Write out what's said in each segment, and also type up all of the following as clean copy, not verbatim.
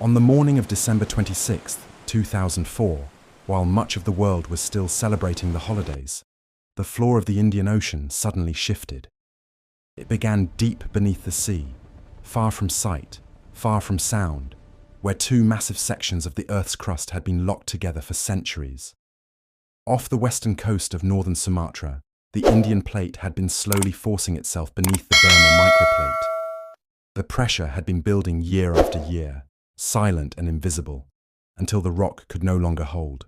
On the morning of December 26, 2004, while much of the world was still celebrating the holidays, the floor of the Indian Ocean suddenly shifted. It began deep beneath the sea, far from sight, far from sound, where two massive sections of the Earth's crust had been locked together for centuries. Off the western coast of northern Sumatra, the Indian plate had been slowly forcing itself beneath the Burma microplate. The pressure had been building year after year, silent and invisible, until the rock could no longer hold.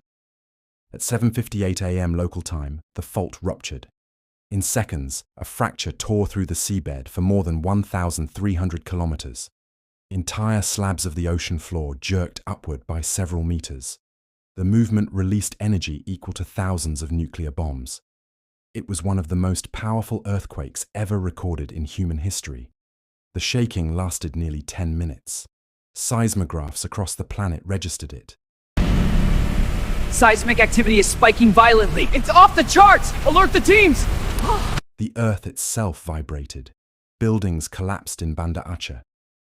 At 7:58 a.m. local time, the fault ruptured. In seconds, a fracture tore through the seabed for more than 1,300 kilometers. Entire slabs of the ocean floor jerked upward by several meters. The movement released energy equal to thousands of nuclear bombs. It was one of the most powerful earthquakes ever recorded in human history. The shaking lasted nearly 10 minutes. Seismographs across the planet registered it. Seismic activity is spiking violently. It's off the charts! Alert the teams! The earth itself vibrated. Buildings collapsed in Banda Aceh.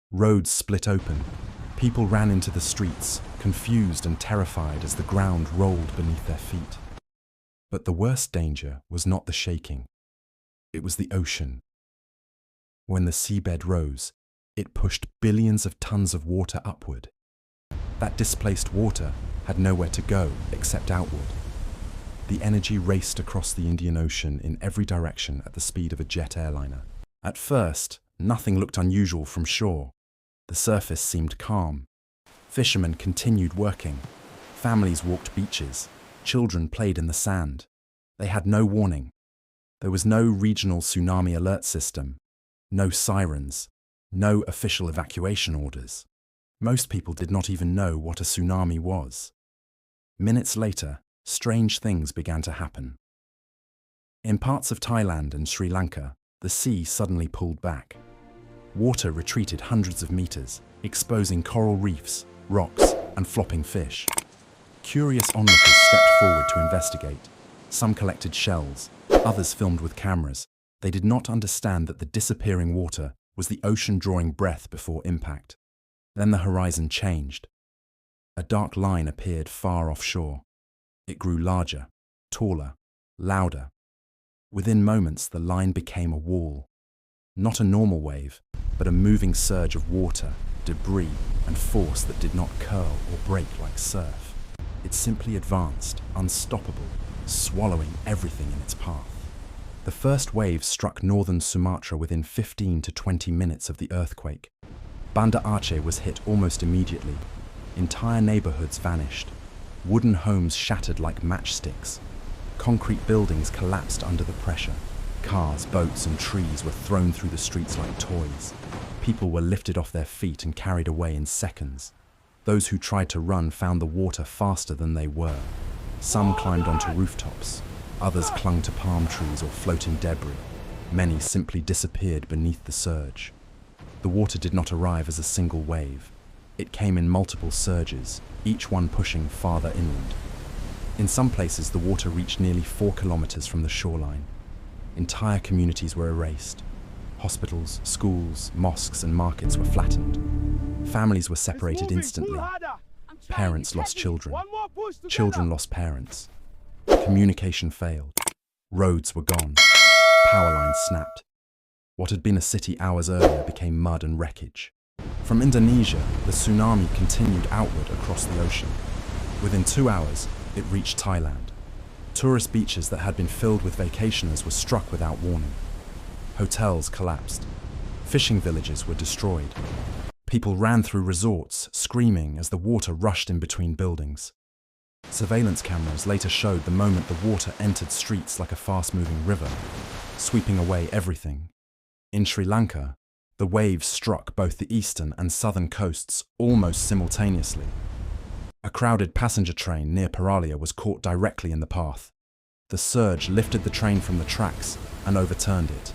Roads split open. People ran into the streets, confused and terrified as the ground rolled beneath their feet. But the worst danger was not the shaking. It was the ocean. When the seabed rose, it pushed billions of tons of water upward. That displaced water had nowhere to go except outward. The energy raced across the Indian Ocean in every direction at the speed of a jet airliner. At first, nothing looked unusual from shore. The surface seemed calm. Fishermen continued working. Families walked beaches. Children played in the sand. They had no warning. There was no regional tsunami alert system, no sirens, no official evacuation orders. Most people did not even know what a tsunami was. Minutes later, strange things began to happen. In parts of Thailand and Sri Lanka, the sea suddenly pulled back. Water retreated hundreds of meters, exposing coral reefs, rocks, and flopping fish. Curious onlookers stepped forward to investigate. Some collected shells, others filmed with cameras. They did not understand that the disappearing water was the ocean drawing breath before impact. Then the horizon changed. A dark line appeared far offshore. It grew larger, taller, louder. Within moments, the line became a wall. Not a normal wave, but a moving surge of water, debris, and force that did not curl or break like surf. It simply advanced, unstoppable, swallowing everything in its path. The first wave struck northern Sumatra within 15 to 20 minutes of the earthquake. Banda Aceh was hit almost immediately. Entire neighborhoods vanished. Wooden homes shattered like matchsticks. Concrete buildings collapsed under the pressure. Cars, boats, and trees were thrown through the streets like toys. People were lifted off their feet and carried away in seconds. Those who tried to run found the water faster than they were. Some climbed onto rooftops. Others clung to palm trees or floating debris. Many simply disappeared beneath the surge. The water did not arrive as a single wave. It came in multiple surges, each one pushing farther inland. In some places, the water reached nearly 4 kilometers from the shoreline. Entire communities were erased. Hospitals, schools, mosques, and markets were flattened. Families were separated instantly. Parents lost children. Children lost parents. Communication failed. Roads were gone. Power lines snapped. What had been a city hours earlier became mud and wreckage. From Indonesia, the tsunami continued outward across the ocean. Within 2 hours, it reached Thailand. Tourist beaches that had been filled with vacationers were struck without warning. Hotels collapsed. Fishing villages were destroyed. People ran through resorts, screaming as the water rushed in between buildings. Surveillance cameras later showed the moment the water entered streets like a fast-moving river, sweeping away everything. In Sri Lanka, the waves struck both the eastern and southern coasts almost simultaneously. A crowded passenger train near Paralia was caught directly in the path. The surge lifted the train from the tracks and overturned it.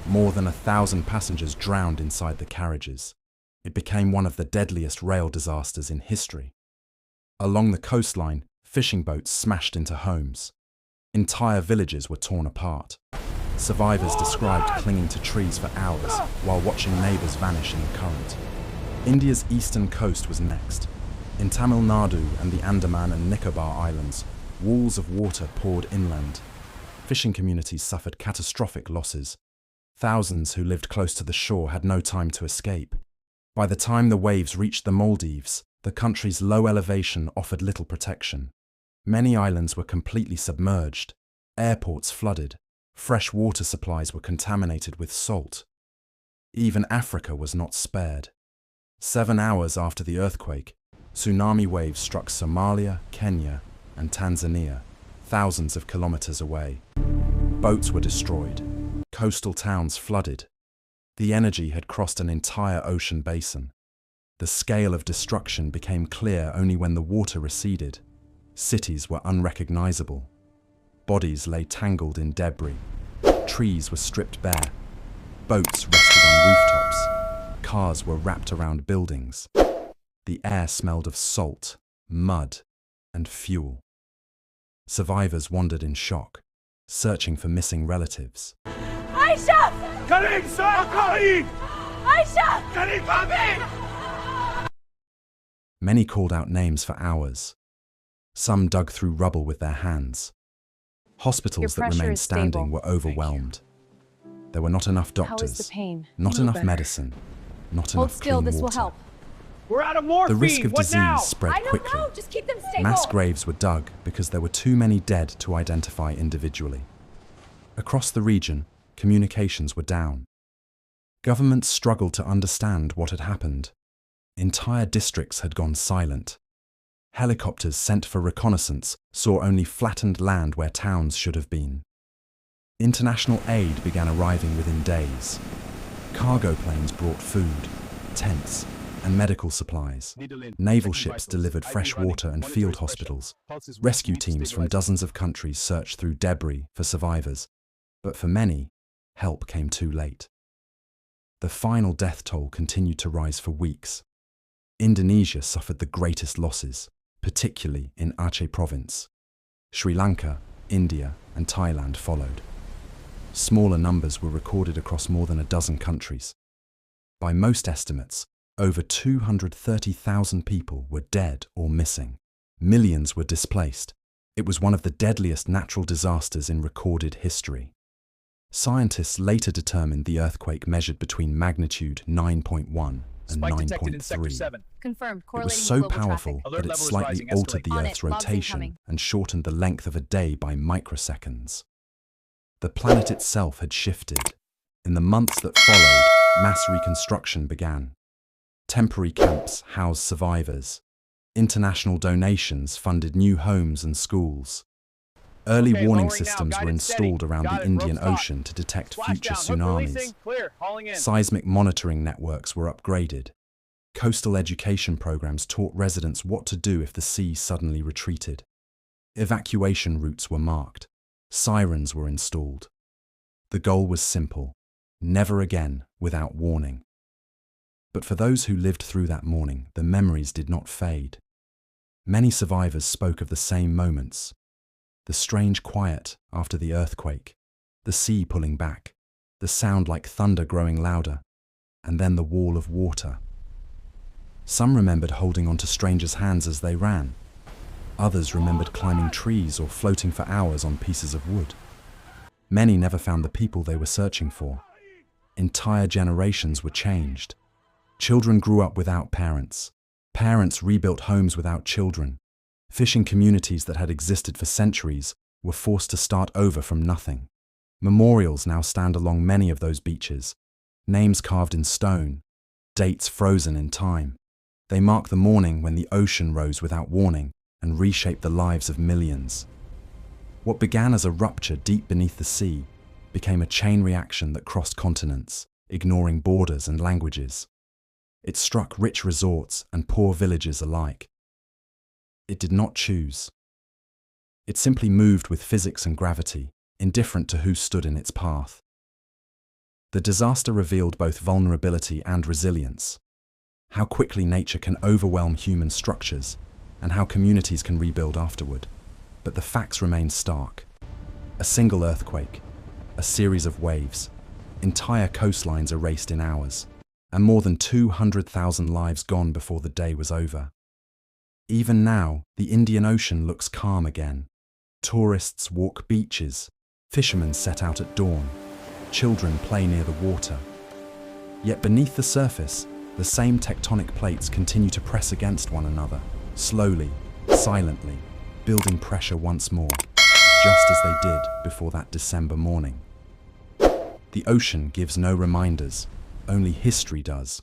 More than 1,000 passengers drowned inside the carriages. It became one of the deadliest rail disasters in history. Along the coastline, fishing boats smashed into homes. Entire villages were torn apart. Survivors described clinging to trees for hours while watching neighbors vanish in the current. India's eastern coast was next. In Tamil Nadu and the Andaman and Nicobar Islands, walls of water poured inland. Fishing communities suffered catastrophic losses. Thousands who lived close to the shore had no time to escape. By the time the waves reached the Maldives, the country's low elevation offered little protection. Many islands were completely submerged. Airports flooded. Fresh water supplies were contaminated with salt. Even Africa was not spared. 7 hours after the earthquake, tsunami waves struck Somalia, Kenya, and Tanzania, thousands of kilometers away. Boats were destroyed. Coastal towns flooded. The energy had crossed an entire ocean basin. The scale of destruction became clear only when the water receded. Cities were unrecognizable. Bodies lay tangled in debris. Trees were stripped bare. Boats rested on rooftops. Cars were wrapped around buildings. The air smelled of salt, mud, and fuel. Survivors wandered in shock, searching for missing relatives. Aisha! Karim! Aisha! Karim! Many called out names for hours. Some dug through rubble with their hands. Hospitals that remained standing were overwhelmed. There were not enough doctors, not enough medicine, not enough clean water. This will help. We're out of morphine! The risk of What now? disease spread I don't quickly. know. Just keep them stable. Mass graves were dug because there were too many dead to identify individually. Across the region, communications were down. Governments struggled to understand what had happened. Entire districts had gone silent. Helicopters sent for reconnaissance saw only flattened land where towns should have been. International aid began arriving within days. Cargo planes brought food, tents, and medical supplies. Naval ships delivered fresh water and field hospitals. Rescue teams from dozens of countries searched through debris for survivors. But for many, help came too late. The final death toll continued to rise for weeks. Indonesia suffered the greatest losses, particularly in Aceh province. Sri Lanka, India, and Thailand followed. Smaller numbers were recorded across more than a dozen countries. By most estimates, over 230,000 people were dead or missing. Millions were displaced. It was one of the deadliest natural disasters in recorded history. Scientists later determined the earthquake measured between magnitude 9.1 and 9.3. Confirmed. It was so powerful that it slightly altered the Earth's rotation and shortened the length of a day by microseconds. The planet itself had shifted. In the months that followed, mass reconstruction began. Temporary camps housed survivors. International donations funded new homes and schools. Early warning systems were installed around the Indian Ocean to detect future tsunamis. Seismic monitoring networks were upgraded. Coastal education programs taught residents what to do if the sea suddenly retreated. Evacuation routes were marked. Sirens were installed. The goal was simple: never again without warning. But for those who lived through that morning, the memories did not fade. Many survivors spoke of the same moments. The strange quiet after the earthquake, the sea pulling back, the sound like thunder growing louder, and then the wall of water. Some remembered holding onto strangers' hands as they ran. Others remembered climbing trees or floating for hours on pieces of wood. Many never found the people they were searching for. Entire generations were changed. Children grew up without parents. Parents rebuilt homes without children. Fishing communities that had existed for centuries were forced to start over from nothing. Memorials now stand along many of those beaches, names carved in stone, dates frozen in time. They mark the morning when the ocean rose without warning and reshaped the lives of millions. What began as a rupture deep beneath the sea became a chain reaction that crossed continents, ignoring borders and languages. It struck rich resorts and poor villages alike. It did not choose. It simply moved with physics and gravity, indifferent to who stood in its path. The disaster revealed both vulnerability and resilience, how quickly nature can overwhelm human structures, and how communities can rebuild afterward. But the facts remain stark. A single earthquake, a series of waves, entire coastlines erased in hours. and more than 200,000 lives gone before the day was over. Even now, the Indian Ocean looks calm again. Tourists walk beaches, fishermen set out at dawn, children play near the water. Yet beneath the surface, the same tectonic plates continue to press against one another, slowly, silently, building pressure once more, just as they did before that December morning. The ocean gives no reminders, only history does.